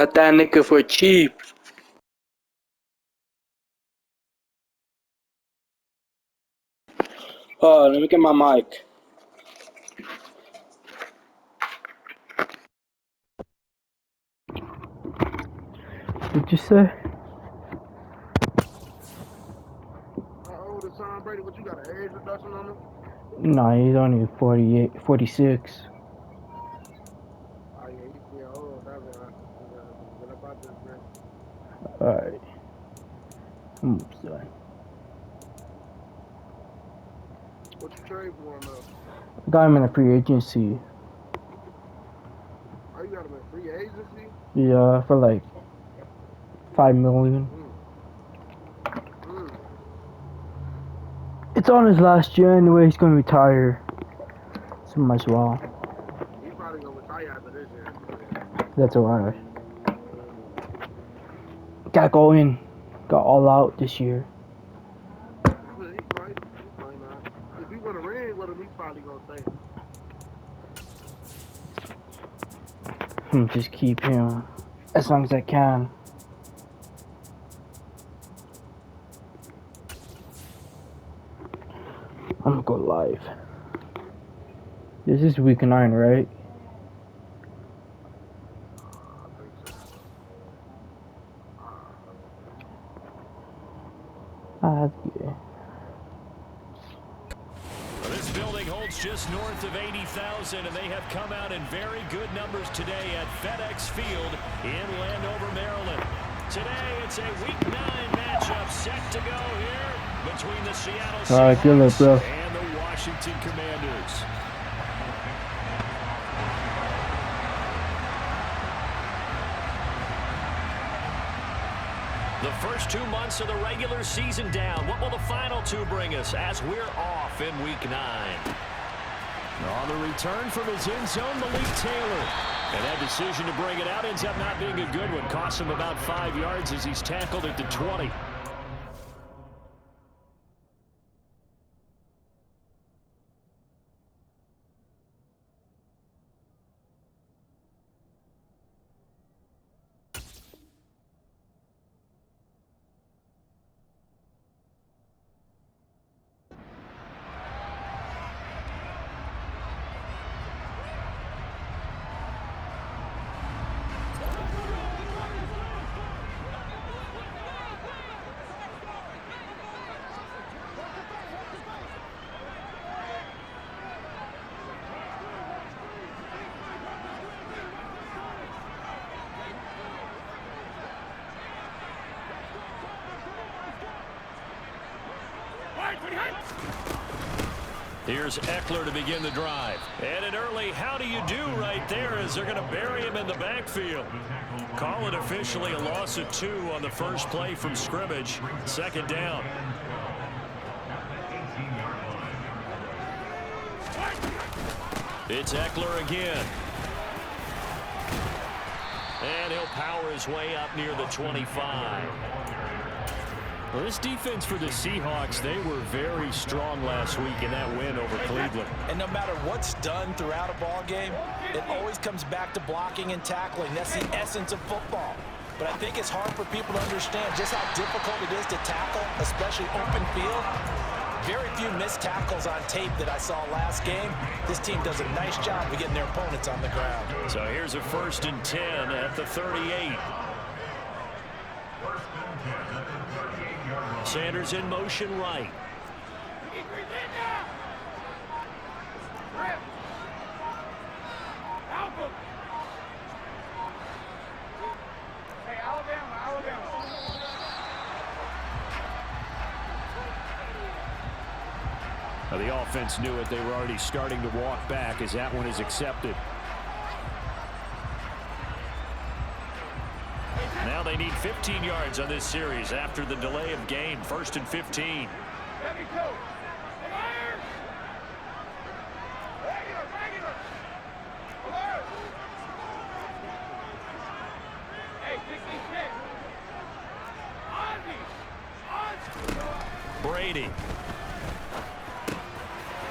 Got that nigga for cheap. Oh, let me get my mic. What'd you say? How old is Tom Brady? What you got, an age reduction on him? No, he's only 46. Oh, yeah, he's old. That's right. What about this, man? Alright. I'm sorry. What you trade for him, though? I got him in a free agency. Oh, you got him in free agency? Yeah, for like $5 million. It's on his last year anyway. He's gonna retire. So might as well. He's probably gonna retire after this year. That's alright. Got going. Got all out this year. He might not. If he win a ring with him, he's probably gonna stay. Just keep him as long as I can. I'm gonna go live. This is week 9, right? I think so. That's good. This building holds just north of 80,000, and they have come out in very good numbers today at FedEx Field in Landover, Maryland. Today, it's a Week 9 matchup set to go here between the Seattle Seahawks and the Washington Commanders. The first 2 months of the regular season down. What will the final 2 bring us as we're off in Week 9? On the return from his end zone, Malik Taylor. And that decision to bring it out ends up not being a good one. Costs him about 5 yards as he's tackled at the 20. Here's Eckler to begin the drive. And an early how do you do right there as they're going to bury him in the backfield. Call it officially a loss of 2 on the first play from scrimmage. Second down. It's Eckler again. And he'll power his way up near the 25. Well, this defense for the Seahawks, they were very strong last week in that win over Cleveland. And no matter what's done throughout a ball game, it always comes back to blocking and tackling. That's the essence of football. But I think it's hard for people to understand just how difficult it is to tackle, especially open field. Very few missed tackles on tape that I saw last game. This team does a nice job of getting their opponents on the ground. So here's a 1st and 10 at the 38. Sanders in motion right. Now the offense knew it. They were already starting to walk back as that one is accepted. Now they need 15 yards on this series after the delay of game. 1st and 15. Brady.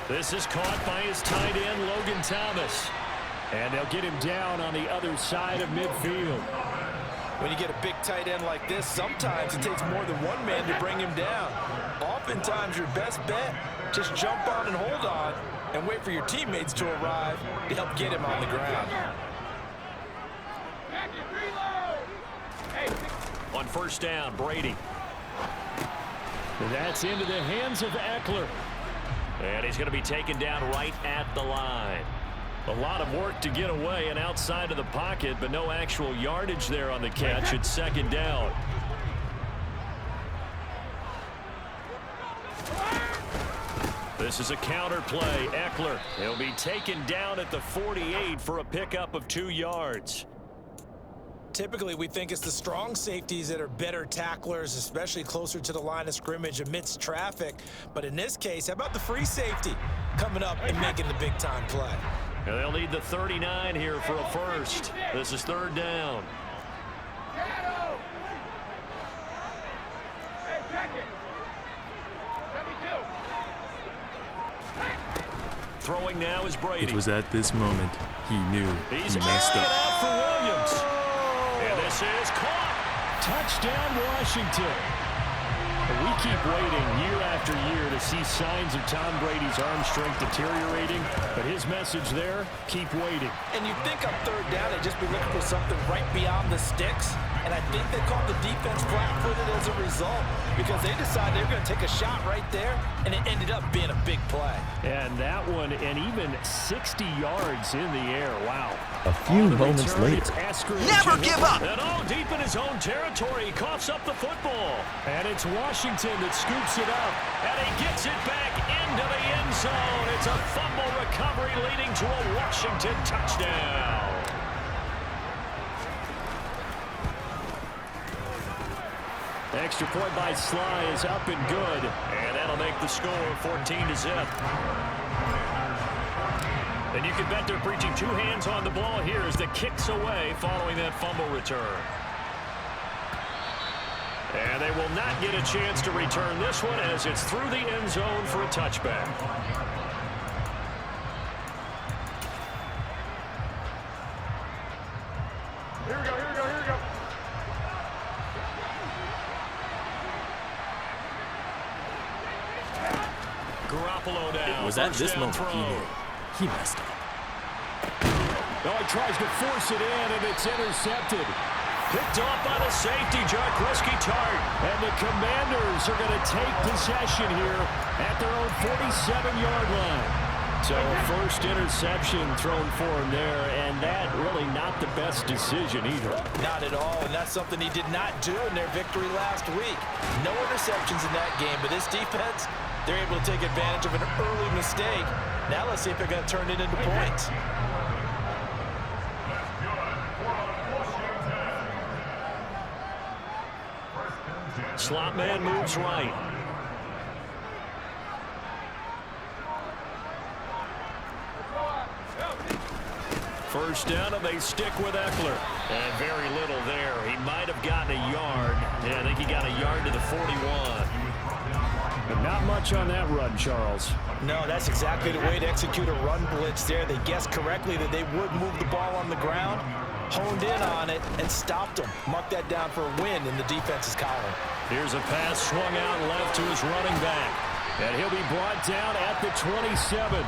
This is caught by his tight end, Logan Thomas. And they'll get him down on the other side of midfield. When you get a big tight end like this, sometimes it takes more than one man to bring him down. Oftentimes, your best bet, just jump on and hold on and wait for your teammates to arrive to help get him on the ground. On first down, Brady. That's into the hands of Eckler. And he's going to be taken down right at the line. A lot of work to get away and outside of the pocket, but no actual yardage there on the catch. It's second down. This is a counter play. Eckler, he'll be taken down at the 48 for a pickup of 2 yards. Typically, we think it's the strong safeties that are better tacklers, especially closer to the line of scrimmage amidst traffic. But in this case, how about the free safety coming up and making the big-time play? And they'll need the 39 here for a first. This is third down. Throwing now is Brady. It was at this moment he knew he messed up. Out for Williams. And this is caught. Touchdown, Washington. We keep waiting year after year to see signs of Tom Brady's arm strength deteriorating, but his message there, keep waiting. And you think on third down they'd just be looking for something right beyond the sticks, and I think they called the defense flat-footed as a result because they decided they were going to take a shot right there, and it ended up being a big play. And that one, and even 60 yards in the air. Wow. A few moments later. Never give up! And all deep in his own territory, he coughs up the football. And it's Washington that scoops it up, and he gets it back into the end zone. It's a fumble recovery leading to a Washington touchdown. Extra point by Sly is up and good, and that'll make the score 14-0. And you can bet they're preaching 2 hands on the ball here as the kick's away following that fumble return. And they will not get a chance to return this one as it's through the end zone for a touchback. Here we go, here we go, here we go. Garoppolo now. It was at this moment he knew he messed up. No, he tries to force it in, and it's intercepted. Picked off by the safety, Jaquiski Tartt. And the Commanders are going to take possession here at their own 47-yard line. So a first interception thrown for him there, and that really not the best decision either. Not at all, and that's something he did not do in their victory last week. No interceptions in that game, but this defense, they're able to take advantage of an early mistake. Now let's see if they're going to turn it into points. Slot man moves right. First down, and they stick with Eckler. And very little there. He might have gotten a yard. Yeah, I think he got a yard to the 41. But not much on that run, Charles. No, that's exactly the way to execute a run blitz there. They guessed correctly that they would move the ball on the ground, honed in on it, and stopped them. Mark that down for a win in the defense's column. Here's a pass swung out left to his running back. And he'll be brought down at the 27.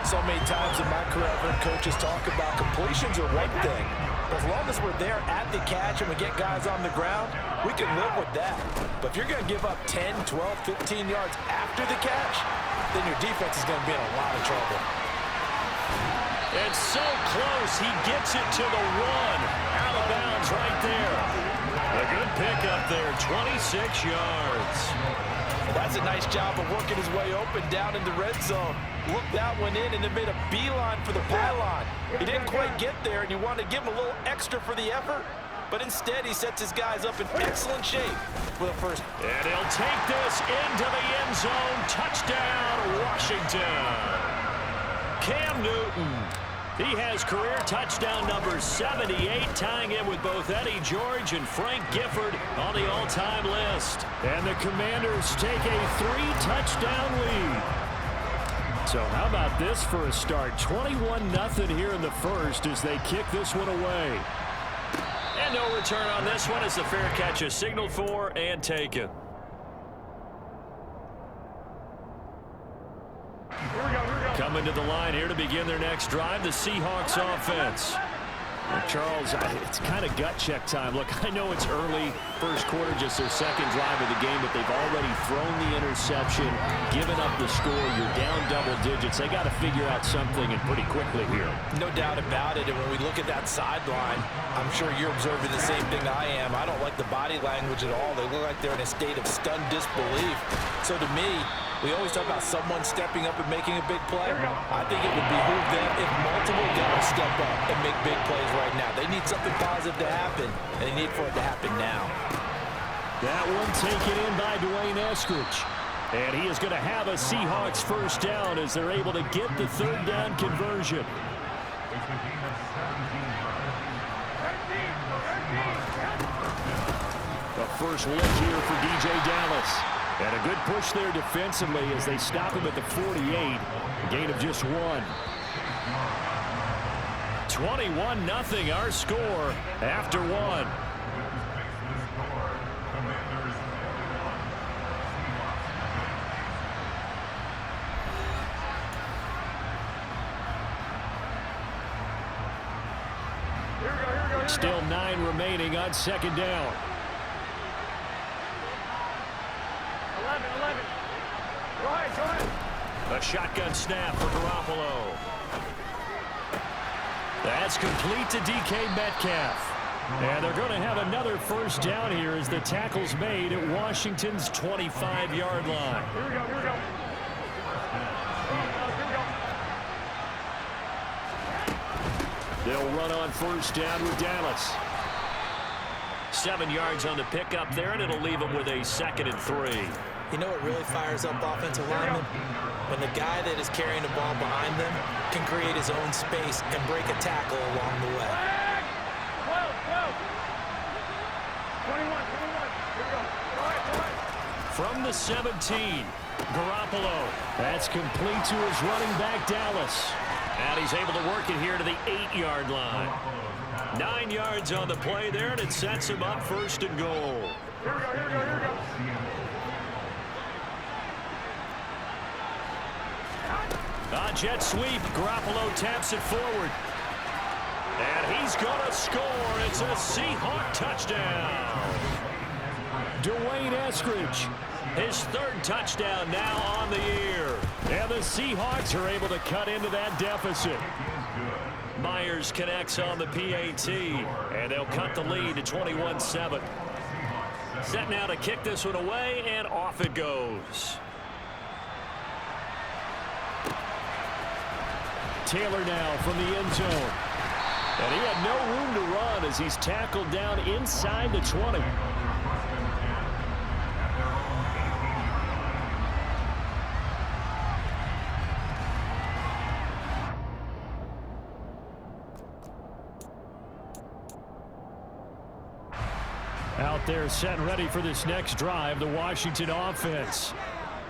So many times in my career, I've heard coaches talk about completions are one thing. But as long as we're there at the catch and we get guys on the ground, we can live with that. But if you're going to give up 10, 12, 15 yards after the catch, then your defense is going to be in a lot of trouble. It's so close. He gets it to the 1. Out of bounds right there. A good pickup there, 26 yards. That's a nice job of working his way open down in the red zone. Looked that one in and then made a beeline for the pylon. He didn't quite get there, and you wanted to give him a little extra for the effort, but instead he sets his guys up in excellent shape for the first. And he'll take this into the end zone. Touchdown, Washington. Cam Newton. He has career touchdown number 78, tying him with both Eddie George and Frank Gifford on the all-time list. And the Commanders take a 3-touchdown lead. So how about this for a start? 21-0 here in the first as they kick this one away. And no return on this one as the fair catch is signaled for and taken. Coming to the line here to begin their next drive, the Seahawks offense. Well, Charles, it's kind of gut check time. Look, I know it's early, first quarter, just their second drive of the game, but they've already thrown the interception, given up the score. You're down double digits. They got to figure out something, and pretty quickly here. No doubt about it. And when we look at that sideline, I'm sure you're observing the same thing I am. I don't like the body language at all. They look like they're in a state of stunned disbelief. So to me, we always talk about someone stepping up and making a big play. I think it would behoove them if multiple guys step up and make big plays right now. They need something positive to happen, and they need for it to happen now. That one taken in by Dwayne Eskridge. And he is going to have a Seahawks first down as they're able to get the third down conversion. The first look here for DJ Dallas. And a good push there defensively as they stop him at the 48. A gain of just 1. 21-0 our score after 1. Still 9 remaining on second down. 11. Go ahead. A shotgun snap for Garoppolo. That's complete to DK Metcalf. And they're going to have another first down here as the tackle's made at Washington's 25-yard line. Here we go. They'll run on first down with Dallas. 7 yards on the pickup there, and it'll leave them with a 2nd and 3. You know what really fires up offensive linemen? When the guy that is carrying the ball behind them can create his own space and break a tackle along the way. 21. Here we go. Go ahead. From the 17, Garoppolo. That's complete to his running back, Dallas. And he's able to work it here to the 8-yard line. 9 yards on the play there, and it sets him up first and goal. Here we go. Jet sweep. Garoppolo taps it forward. And he's going to score. It's a Seahawk touchdown. Dwayne Eskridge, his 3rd touchdown now on the year. And the Seahawks are able to cut into that deficit. Myers connects on the PAT, and they'll cut the lead to 21-7. Set now to kick this one away, and off it goes. Taylor now from the end zone. And he had no room to run as he's tackled down inside the 20. Out there set and ready for this next drive, the Washington offense.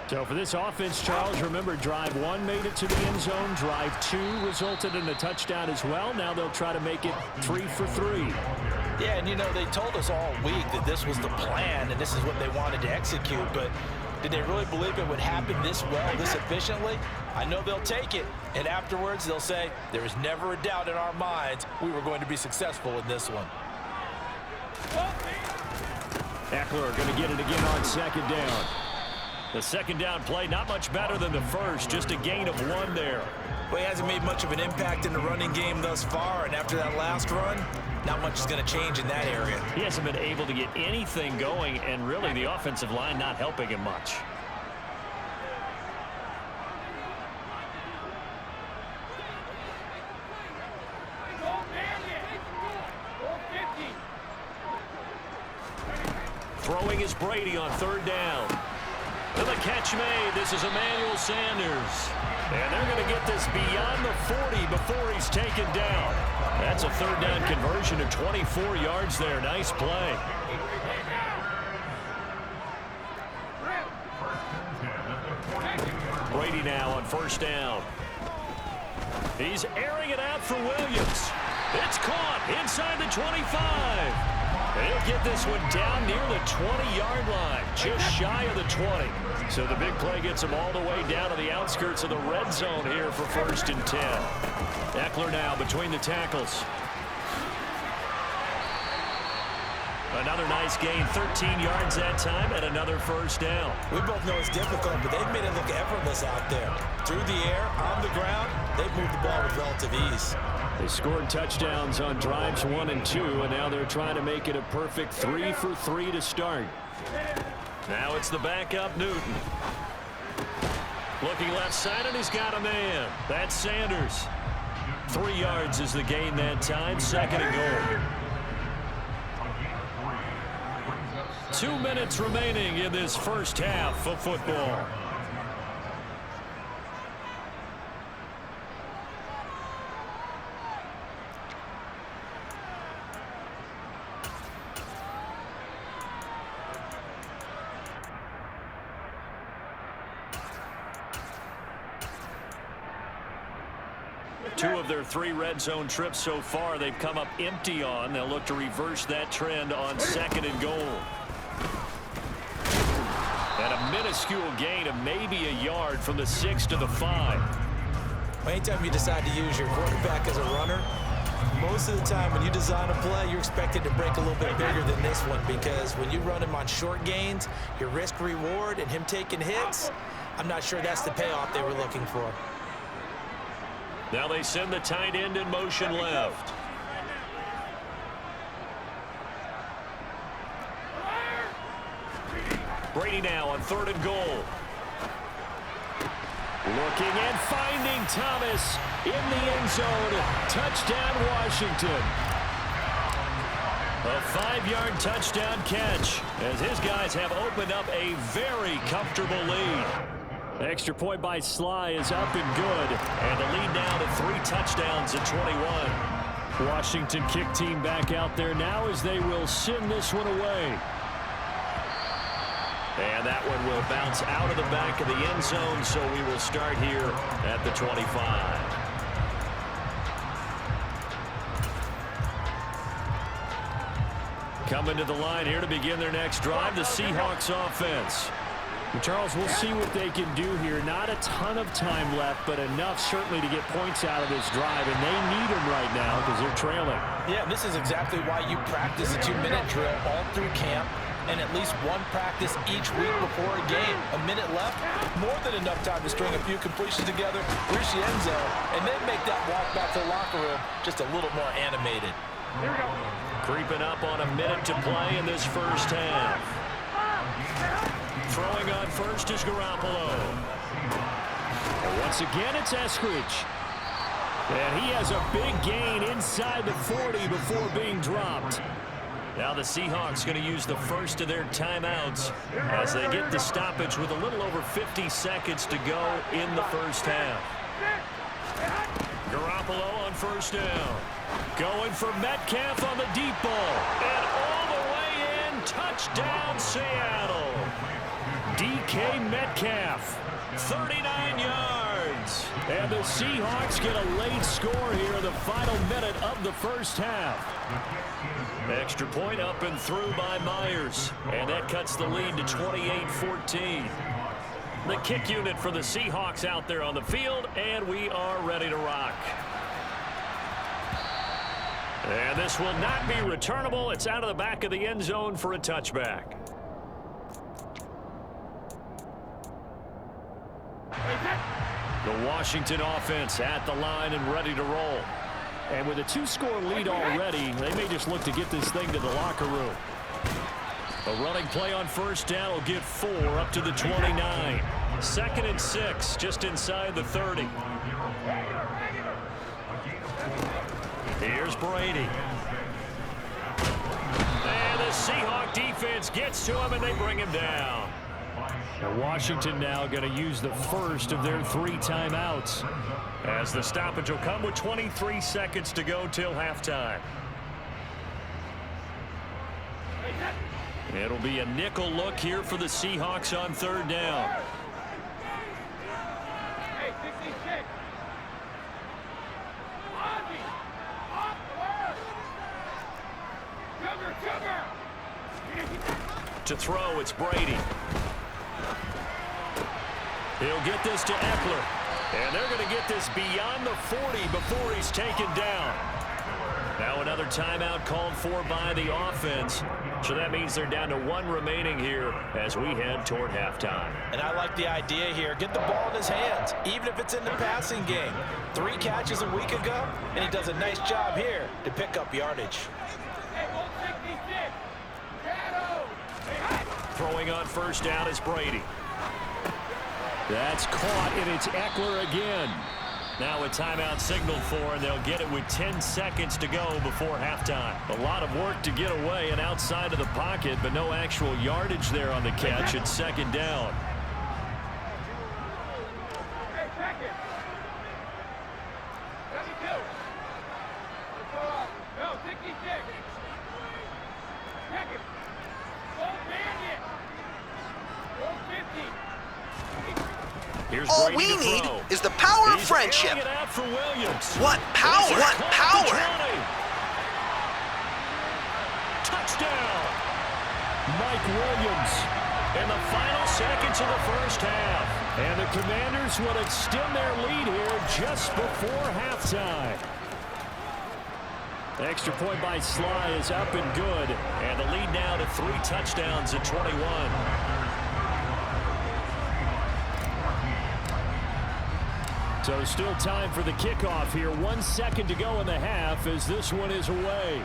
So for this offense, Charles, remember drive 1 made it to the end zone. Drive 2 resulted in a touchdown as well. Now they'll try to make it 3 for 3. Yeah, and you know, they told us all week that this was the plan and this is what they wanted to execute, but did they really believe it would happen this well, this efficiently? I know they'll take it, and afterwards they'll say, there was never a doubt in our minds we were going to be successful in this one. Eckler going to get it again on second down. The second down play, not much better than the first, just a gain of 1 there. Well, he hasn't made much of an impact in the running game thus far, and after that last run, not much is going to change in that area. He hasn't been able to get anything going, and really the offensive line not helping him much. Throwing is Brady on third down. And the catch made. This is Emmanuel Sanders. And they're going to get this beyond the 40 before he's taken down. That's a third down conversion of 24 yards there. Nice play. Brady now on first down. He's airing it out for Williams. It's caught inside the 25. He'll get this one down near the 20-yard line, just shy of the 20. So the big play gets him all the way down to the outskirts of the red zone here for 1st and 10. Eckler now between the tackles. Another nice gain, 13 yards that time, and another 1st down. We both know it's difficult, but they've made it look effortless out there. Through the air, on the ground, they've moved the ball with relative ease. They scored touchdowns on drives 1 and 2, and now they're trying to make it a perfect 3 for 3 to start. Now it's the backup, Newton. Looking left side, and he's got a man. That's Sanders. 3 yards is the gain that time, 2nd and goal. 2 minutes remaining in this first half of football. Two of their 3 red zone trips so far they've come up empty on. They'll look to reverse that trend on 2nd and goal. And a minuscule gain of maybe a yard from the 6 to the 5. Anytime you decide to use your quarterback as a runner, most of the time when you design a play, you're expected to break a little bit bigger than this one, because when you run him on short gains, your risk reward and him taking hits, I'm not sure that's the payoff they were looking for. Now they send the tight end in motion left. Brady now on 3rd and goal. Looking and finding Thomas in the end zone. Touchdown, Washington. A 5-yard touchdown catch as his guys have opened up a very comfortable lead. Extra point by Sly is up and good, and the lead now to 3 touchdowns at 21. Washington kick team back out there now as they will send this one away. And that one will bounce out of the back of the end zone, so we will start here at the 25. Coming to the line here to begin their next drive, the Seahawks offense. Charles, we'll see what they can do here. Not a ton of time left, but enough certainly to get points out of this drive, and they need them right now because they're trailing. Yeah, this is exactly why you practice a 2-minute drill all through camp and at least one practice each week before a game. A minute left, more than enough time to string a few completions together, reach the end zone, and then make that walk back to the locker room just a little more animated. Here we go. Creeping up on a minute to play in this first half. Throwing on first is Garoppolo. And once again, it's Eskridge. And he has a big gain inside the 40 before being dropped. Now the Seahawks going to use the first of their timeouts as they get the stoppage with a little over 50 seconds to go in the first half. Garoppolo on 1st down. Going for Metcalf on the deep ball. And all the way in, touchdown Seattle. DK Metcalf, 39 yards. And the Seahawks get a late score here in the final minute of the first half. Extra point up and through by Myers. And that cuts the lead to 28-14. The kick unit for the Seahawks out there on the field, and we are ready to rock. And this will not be returnable. It's out of the back of the end zone for a touchback. The Washington offense at the line and ready to roll. And with a 2-score lead already, they may just look to get this thing to the locker room. A running play on 1st down will get 4 up to the 29. 2nd and 6, just inside the 30. Here's Brady. And the Seahawk defense gets to him, and they bring him down. Now Washington now going to use the first of their 3 timeouts, as the stoppage will come with 23 seconds to go till halftime. It'll be a nickel look here for the Seahawks on 3rd down. To throw, it's Brady. He'll get this to Eckler. And they're going to get this beyond the 40 before he's taken down. Now another timeout called for by the offense. So that means they're down to 1 remaining here as we head toward halftime. And I like the idea here. Get the ball in his hands, even if it's in the passing game. 3 catches a week ago, and he does a nice job here to pick up yardage. Throwing on first down is Brady. That's caught, and it's Eckler again. Now a timeout signaled for, and they'll get it with 10 seconds to go before halftime. A lot of work to get away and outside of the pocket, but no actual yardage there on the catch. It's second down. All we need is the power of friendship. What power? What power? Touchdown! Mike Williams in the final seconds of the first half. And the Commanders would extend their lead here just before halftime. The extra point by Sly is up and good. And the lead now to 3 touchdowns at 21. So still time for the kickoff here. 1 second to go in the half as this one is away.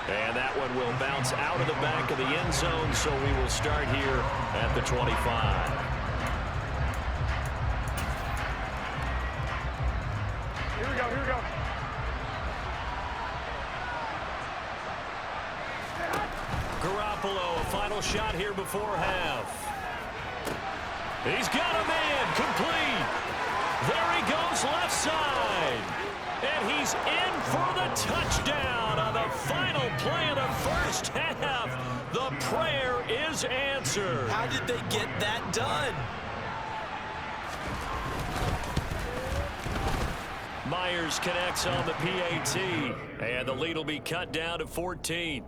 And that one will bounce out of the back of the end zone, so we will start here at the 25. Here we go, here we go. Garoppolo, a final shot here before half. He's got a man complete. There he goes left side. And he's in for the touchdown on the final play of the first half. The prayer is answered. How did they get that done? Myers connects on the PAT. And the lead will be cut down to 14.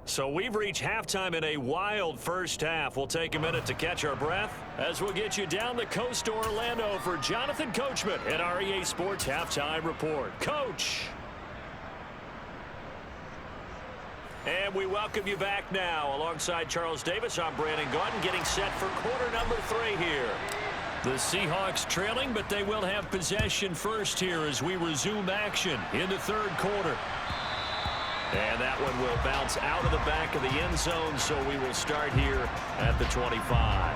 So we've reached halftime in a wild first half. We'll take a minute to catch our breath as we'll get you down the coast to Orlando for Jonathan Coachman at our EA Sports Halftime Report. Coach! And we welcome you back now. Alongside Charles Davis, I'm Brandon Gordon, getting set for quarter number 3 here. The Seahawks trailing, but they will have possession first here as we resume action in the third quarter. And that one will bounce out of the back of the end zone, so we will start here at the 25.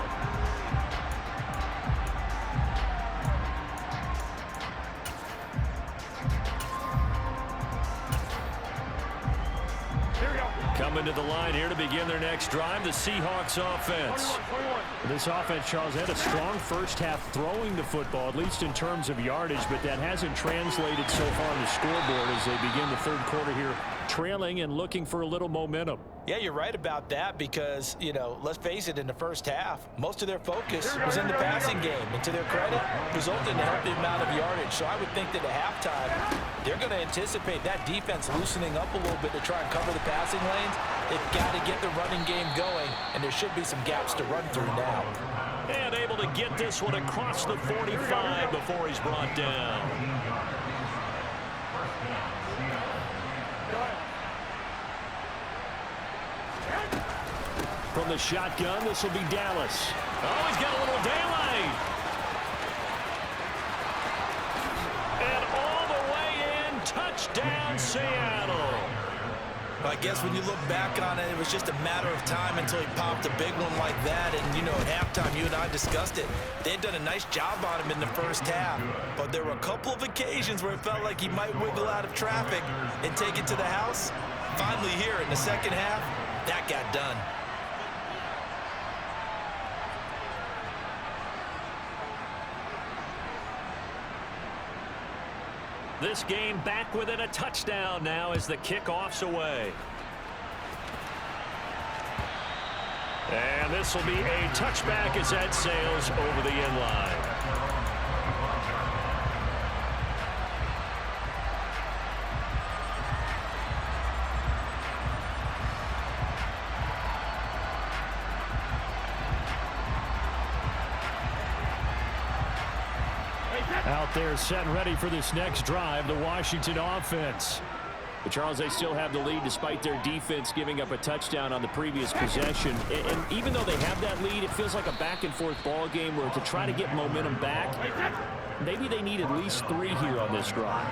Coming to the line here to begin their next drive, the Seahawks offense. 21. This offense, Charles, had a strong first half throwing the football, at least in terms of yardage, but that hasn't translated so far on the scoreboard as they begin the third quarter here, trailing and looking for a little momentum. Yeah, you're right about that because, you know, let's face it, in the first half, most of their focus was in the passing game. And to their credit, resulted in a healthy amount of yardage. So I would think that at halftime, they're going to anticipate that defense loosening up a little bit to try and cover the passing lanes. They've got to get the running game going, and there should be some gaps to run through now. And able to get this one across the 45 before he's brought down. From the shotgun, this will be Dallas. Oh, he's got a little daylight. And all the way in, touchdown Seattle. I guess when you look back on it, it was just a matter of time until he popped a big one like that. And, you know, at halftime, you and I discussed it. They had done a nice job on him in the first half. But there were a couple of occasions where it felt like he might wiggle out of traffic and take it to the house. Finally here in the second half, that got done. This game back within a touchdown now as the kickoff's away. And this will be a touchback as that sails over the end line. out there set and ready for this next drive, the Washington offense. But Charles, they still have the lead despite their defense giving up a touchdown on the previous possession. And even though they have that lead, it feels like a back-and-forth ball game where to try to get momentum back, maybe they need at least 3 here on this drive.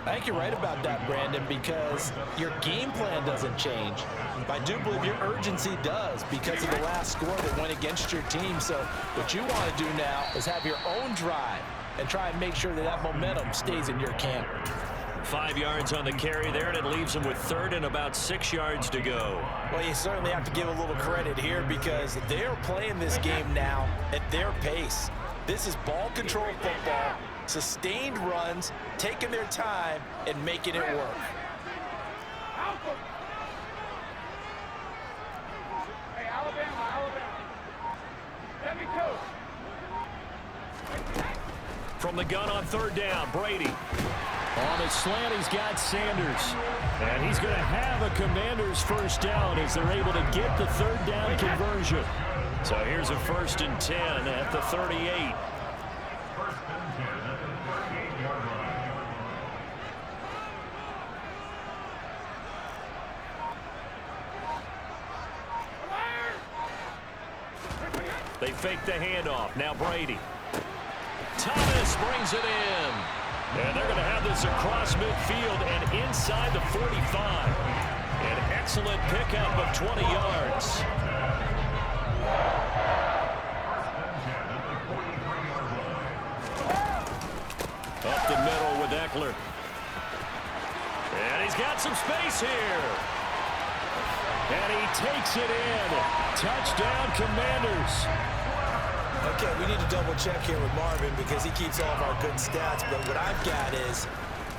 I think you're right about that, Brandon, because your game plan doesn't change. But I do believe your urgency does because of the last score that went against your team. So what you want to do now is have your own drive and try and make sure that that momentum stays in your camp. 5 yards on the carry there, and it leaves them with 3rd and about 6 yards to go. Well, you certainly have to give a little credit here because they're playing this game now at their pace. This is ball control football, sustained runs, taking their time, and making it work. Hey, Alabama. Let me go. From the gun on 3rd down, Brady. On the slant, he's got Sanders. And he's going to have a Commanders 1st down as they're able to get the 3rd down conversion. So here's a 1st and 10 at the 38. They fake the handoff. Now Brady. Thomas brings it in. And they're going to have this across midfield and inside the 45. An excellent pickup of 20 yards. Up the middle with Eckler. And he's got some space here. And he takes it in. Touchdown, Commanders. Okay, we need to double check here with Marvin because he keeps all of our good stats. But what I've got is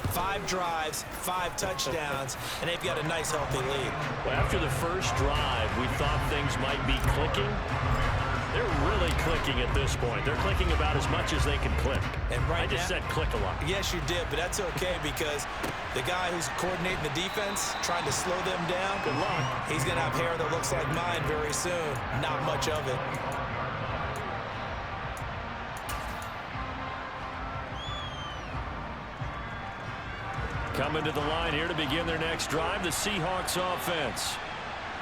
5 drives, 5 touchdowns, and they've got a nice, healthy lead. Well, after the first drive, we thought things might be clicking. They're really clicking at this point. They're clicking about as much as they can click. And right I just said click a lot. Yes, you did, but that's okay because the guy who's coordinating the defense, trying to slow them down, good luck. He's going to have hair that looks like mine very soon. Not much of it. Coming to the line here to begin their next drive, the Seahawks offense.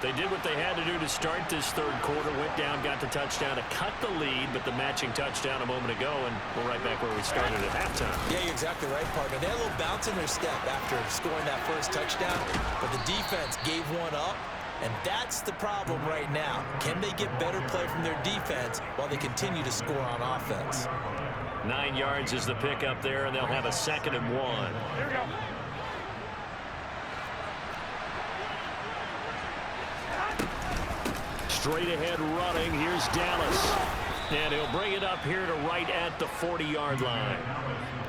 They did what they had to do to start this 3rd quarter, went down, got the touchdown to cut the lead, but the matching touchdown a moment ago, and we're right back where we started at halftime. Yeah, you're exactly right, partner. They had a little bounce in their step after scoring that first touchdown, but the defense gave one up, and that's the problem right now. Can they get better play from their defense while they continue to score on offense? 9 yards is the pickup there, and they'll have a 2nd and 1. Here we go. Straight ahead running. Here's Dallas. And he'll bring it up here to right at the 40-yard line.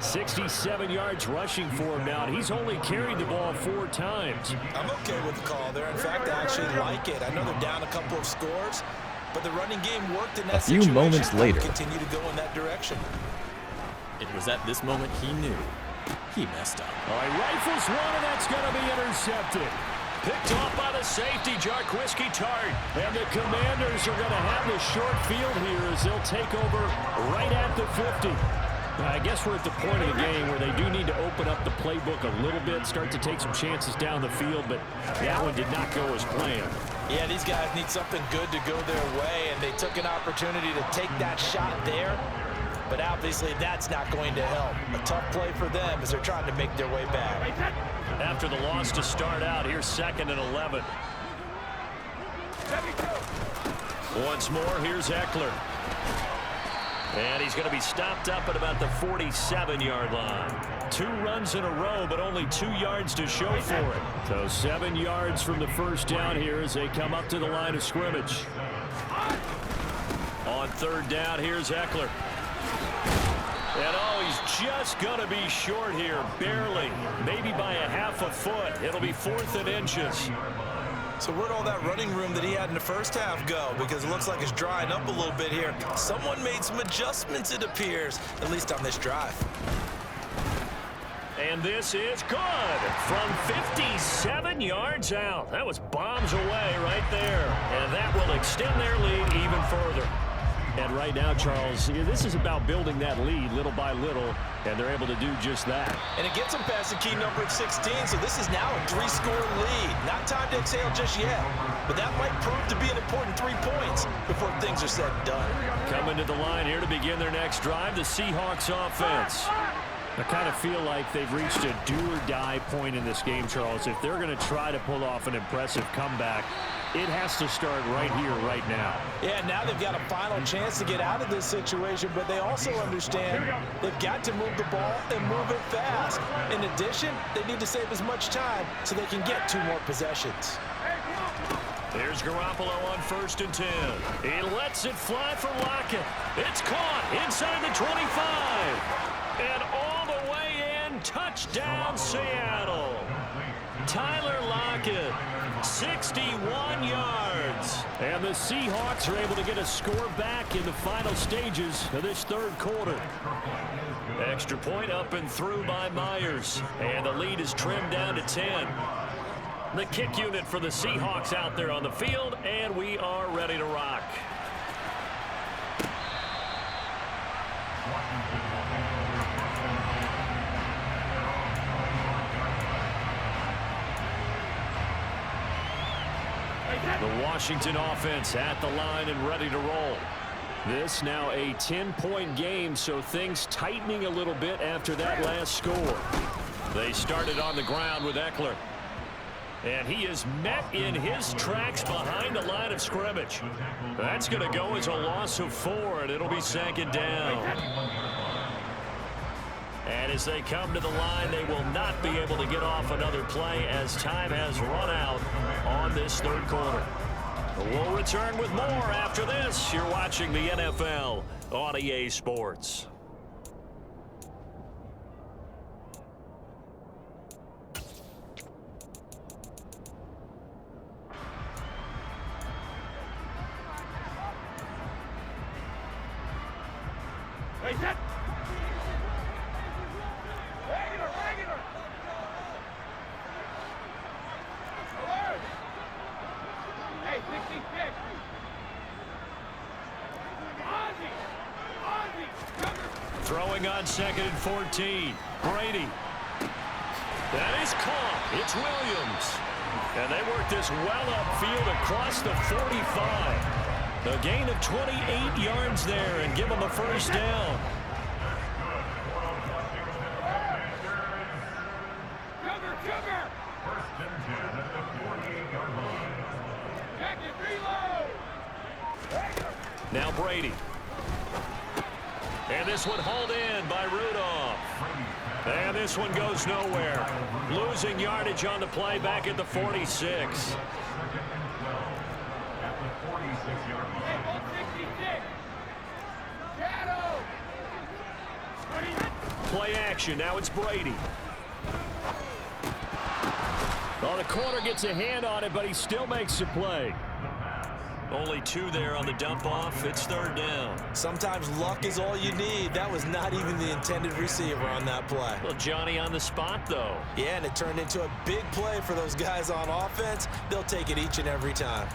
67 yards rushing for him now. And he's only carried the ball 4 times. I'm okay with the call there. In fact, I actually like it. I know they're down a couple of scores, but the running game worked in that situation. A few moments later. Continue to go in that direction. It was at this moment he knew he messed up. All right, rifles one, and that's going to be intercepted. Picked off by the safety, Jarquiski Tart. And the Commanders are going to have the short field here as they'll take over right at the 50. I guess we're at the point of the game where they do need to open up the playbook a little bit, start to take some chances down the field, but that one did not go as planned. Yeah, these guys need something good to go their way, and they took an opportunity to take that shot there. But obviously that's not going to help. A tough play for them as they're trying to make their way back. After the loss to start out, here's 2nd and 11. Once more, here's Eckler. And he's going to be stopped up at about the 47-yard line. 2 runs in a row, but only 2 yards to show for it. So 7 yards from the first down here as they come up to the line of scrimmage. On 3rd down, here's Eckler. And he's just going to be short here, barely, maybe by a half a foot. It'll be 4th and inches. So where'd all that running room that he had in the first half go? Because it looks like it's drying up a little bit here. Someone made some adjustments, it appears, at least on this drive. And this is good from 57 yards out. That was bombs away right there. And that will extend their lead even further. And right now, Charles, this is about building that lead little by little, and they're able to do just that. And it gets them past the key number of 16, so this is now a 3-score lead. Not time to exhale just yet, but that might prove to be an important 3 points before things are said and done. Coming to the line here to begin their next drive, the Seahawks offense. I kind of feel like they've reached a do-or-die point in this game, Charles. If they're going to try to pull off an impressive comeback, it has to start right here, right now. Yeah, now they've got a final chance to get out of this situation, but they also understand they've got to move the ball and move it fast. In addition, they need to save as much time so they can get 2 more possessions. There's Garoppolo on 1st and 10. He lets it fly for Lockett. It's caught inside the 25. And all the way in, touchdown Seattle. Tyler Lockett, 61 yards. And the Seahawks are able to get a score back in the final stages of this 3rd quarter. Extra point up and through by Myers. And the lead is trimmed down to 10. The kick unit for the Seahawks out there on the field, and we are ready to rock. The Washington offense at the line and ready to roll. This now a 10-point game, so things tightening a little bit after that last score. They started on the ground with Eckler. And he is met in his tracks behind the line of scrimmage. That's going to go as a loss of 4, and it'll be 2nd down. And as they come to the line, they will not be able to get off another play as time has run out on this 3rd quarter. We'll return with more after this. You're watching the NFL on EA Sports. Throwing on 2nd and 14. Brady. That is caught. It's Williams. And they work this well upfield across the 45. A gain of 28 yards there and give them a 1st down. Now Brady. And this one hauled in by Rudolph. And this one goes nowhere. Losing yardage on the play back at the 46. Play action. Now it's Brady. Well, the corner gets a hand on it, but he still makes the play. Only 2 there on the dump off. It's 3rd down. Sometimes luck is all you need. That was not even the intended receiver on that play. Well, Johnny on the spot, though. Yeah, and it turned into a big play for those guys on offense. They'll take it each and every time.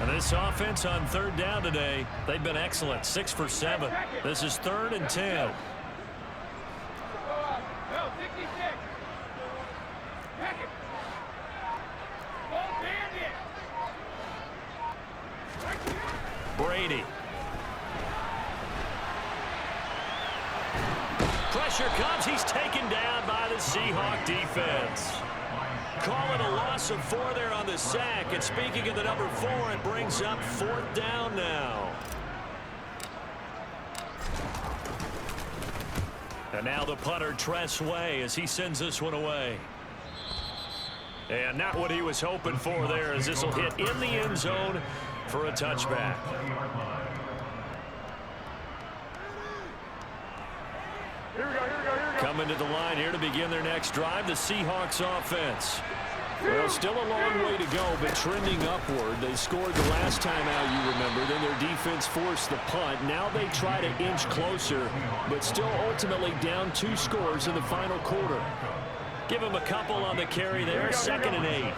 And this offense on 3rd down today, they've been excellent. 6 for 7. This is 3rd and 10. Brady. Pressure comes. He's taken down by the Seahawk defense. Call it a loss of 4 there on the sack. And speaking of the number 4, it brings up 4th down now. And now the punter, Tress Way, as he sends this one away. And not what he was hoping for there, as this will hit in the end zone for a touchback. Coming to the line here to begin their next drive, the Seahawks offense. Well, still a long way to go, but trending upward. They scored the last time out, you remember. Then their defense forced the punt. Now they try to inch closer, but still ultimately down 2 scores in the final quarter. Give him a couple on the carry there. 2nd and 8.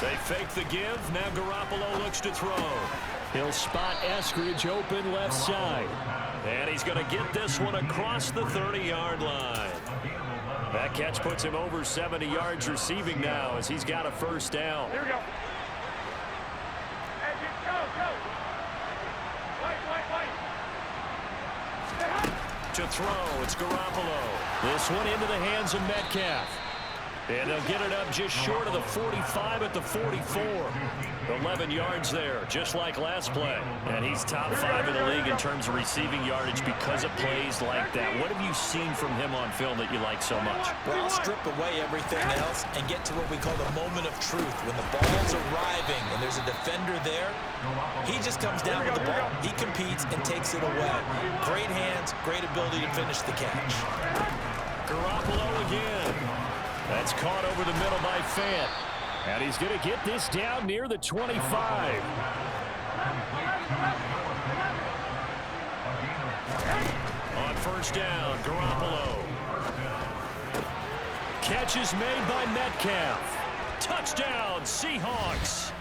They fake the give. Now Garoppolo looks to throw. He'll spot Eskridge open left side. And he's going to get this one across the 30-yard line. That catch puts him over 70 yards receiving now as he's got a first down. Here we go. Hey, go. Wait. To throw, it's Garoppolo. This one into the hands of Metcalf. And they'll get it up just short of the 45 at the 44. 11 yards there, just like last play. And he's top 5 in the league in terms of receiving yardage because of plays like that. What have you seen from him on film that you like so much? Well, I'll strip away everything else and get to what we call the moment of truth. When the ball's arriving and there's a defender there, he just comes down with the ball. He competes and takes it away. Great hands, great ability to finish the catch. Garoppolo again. That's caught over the middle by Fant. And he's going to get this down near the 25. On first down, Garoppolo. Catch is made by Metcalf. Touchdown, Seahawks.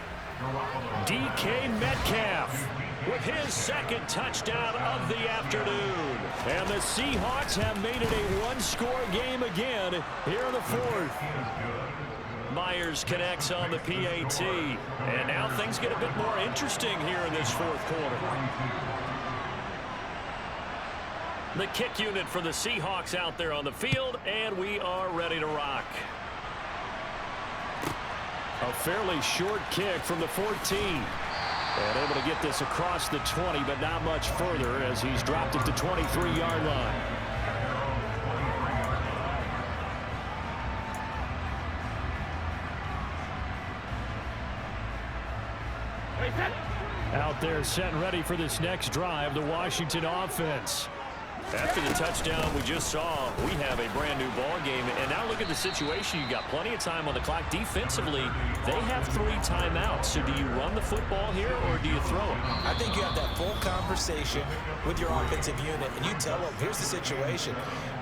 DK Metcalf with his second touchdown of the afternoon. And the Seahawks have made it a one-score game again here in the fourth. Myers connects on the PAT. And now things get a bit more interesting here in this fourth quarter. The kick unit for the Seahawks out there on the field, and we are ready to rock. A fairly short kick from the 14. And able to get this across the 20, but not much further as he's dropped it to 23-yard line. Out there set and ready for this next drive, the Washington offense. After the touchdown we just saw, we have a brand new ball game. And now look at the situation. You got plenty of time on the clock. Defensively, they have 3 timeouts. So do you run the football here or do you throw it? I think you have that full conversation with your offensive unit, and you tell them, here's the situation.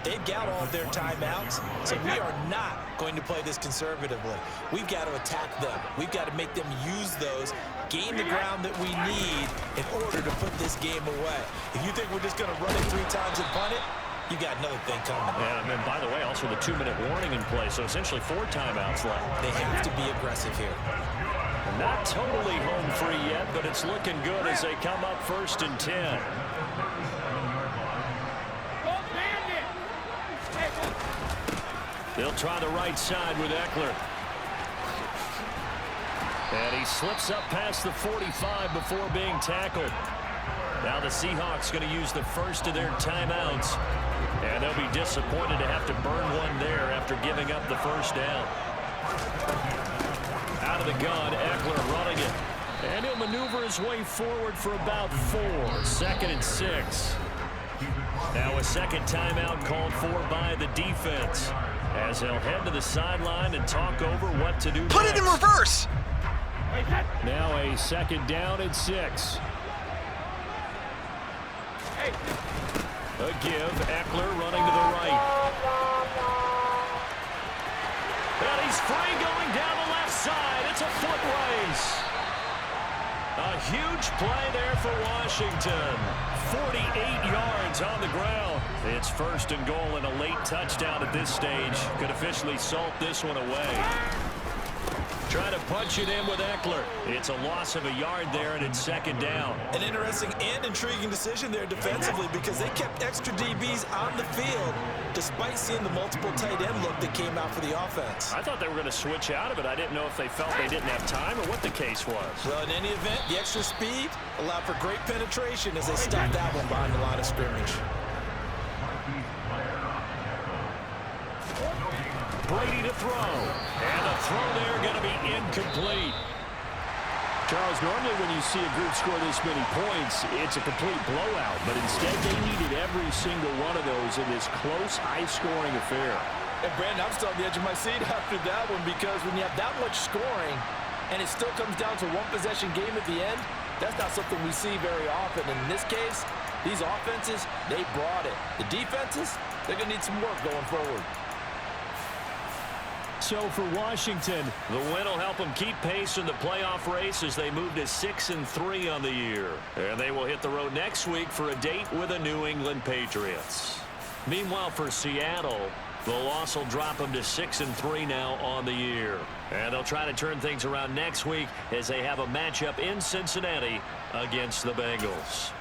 They've got all of their timeouts, so we are not going to play this conservatively. We've got to attack them. We've got to make them use those, gain the ground that we need in order to put this game away. If you think we're just going to run it 3 times and punt it, you got another thing coming. And then, by the way, also the 2-minute warning in play, so essentially 4 timeouts left. They have to be aggressive here. Not totally home free yet, but it's looking good as they come up 1st and 10. They'll try the right side with Eckler. And he slips up past the 45 before being tackled. Now the Seahawks going to use the first of their timeouts. And they'll be disappointed to have to burn one there after giving up the first down. Out of the gun, Eckler running it. And he'll maneuver his way forward for about 4. 2nd and 6. Now a second timeout called for by the defense, as they'll head to the sideline and talk over what to do Put next. it in reverse. Now a 2nd down and 6. A give, Eckler running to the right. And he's free going down the left side. It's a foot race. A huge play there for Washington. 48 yards on the ground. It's 1st and goal and a late touchdown at this stage. Could officially salt this one away. Trying to punch it in with Eckler. It's a loss of a yard there, and it's 2nd down. An interesting and intriguing decision there defensively, because they kept extra DBs on the field despite seeing the multiple tight end look that came out for the offense. I thought they were going to switch out of it. I didn't know if they felt they didn't have time or what the case was. Well, in any event, the extra speed allowed for great penetration as they stopped that one behind the line of scrimmage. Brady to throw. And the throw there going to be incomplete. Charles, normally when you see a group score this many points, it's a complete blowout. But instead, they needed every single one of those in this close, high-scoring affair. And Brandon, I'm still on the edge of my seat after that one, because when you have that much scoring and it still comes down to one possession game at the end, that's not something we see very often. And in this case, these offenses, they brought it. The defenses, They're going to need some work going forward. So for Washington, the win will help them keep pace in the playoff race as they move to 6-3 on the year. And they will hit the road next week for a date with the New England Patriots. Meanwhile, for Seattle, the loss will drop them to 6-3 now on the year. And they'll try to turn things around next week as they have a matchup in Cincinnati against the Bengals.